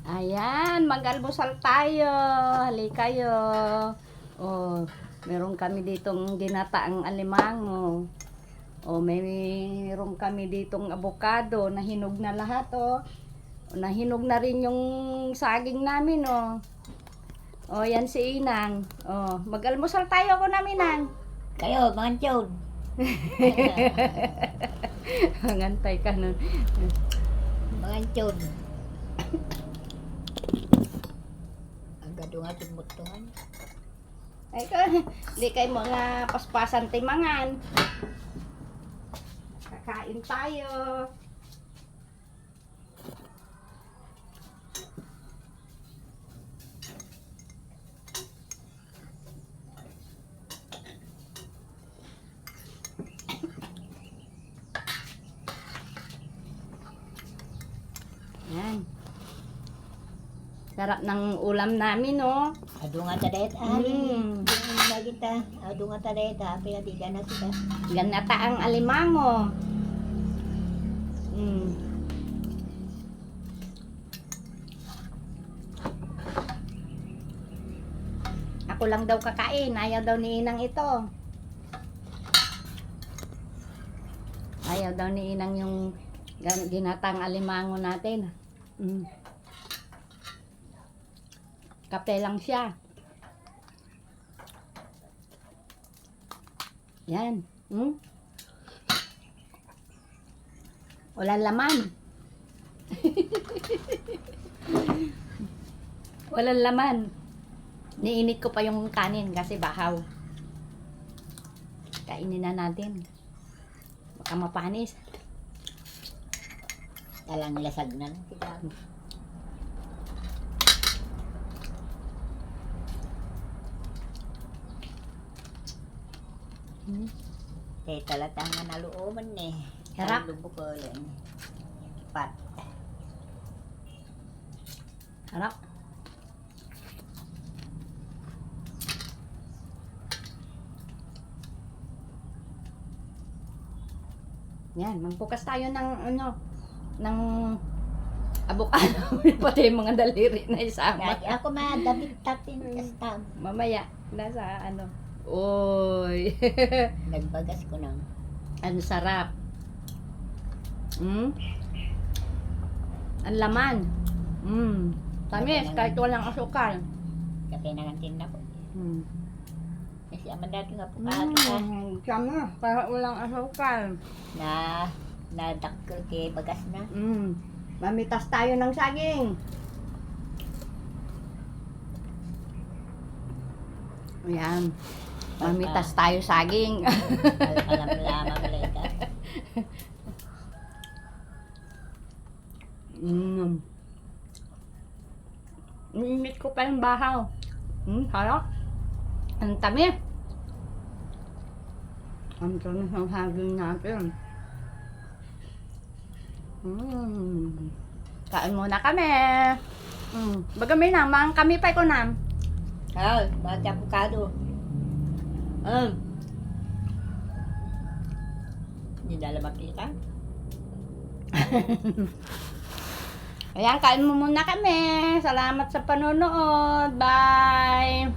Ayan, mag-almusal tayo. Halika kayo. Oh, meron kami ditong ginataang alimango. Oh, meron kami ditong abokado na hinog na lahat, oh. Nahinog na rin yung saging namin, oh. Oh, yan si Inang. Oh, mag-almusal tayo ako namin, Inang. Kayo, mga tiyod. Ngantay ka nun. Mga tiyod. Ang gadungan at butuhan. Ay ka, di kayo mga paspasan timangan. Kakain tayo. Yan. Sarap ng ulam namin, no? Adungan tadet Mm. Adungan na kita. Adungan tadet pinatigan na kita. Ganata ang alimango. Ako lang daw kakain. Ayaw daw ni Inang ito. Ayaw daw ni Inang yung ginatang alimango natin. Kape lang siya. Yan. Walang laman. Walang laman. Niinit ko pa yung kanin kasi bahaw. Kainin na natin. Baka mapanis. Talang lasag na lang kita. Talatang nga nalooman eh. Harap. Lubok ko yan. Pat. Harap. Yan, magbukas tayo ng ng abokado. Pati yung mga daliri na isama. Ako madabit tatin kastam. Mamaya, nasa Oy. Nagbagas ko ng. Ang sarap. Ang laman. Tamis, kahit walang asukal. Kape na ng tinda ko. Kasi aman dati nga po Sama, kahit walang asukal. na nadakkel kay bagas na. Mamitas tayo ng saging. Ayan. Mamitas tayo saging. Alam malika. Init ko pa yung bahaw. Harap. Ang tamis. Ang tamis ng saging natin. Kain muna kami. Bagamay na, mang kami pa ko na. Bakit avocado? Hindi na lang makita. Ayan, kain mo muna kami. Salamat sa panonood. Bye!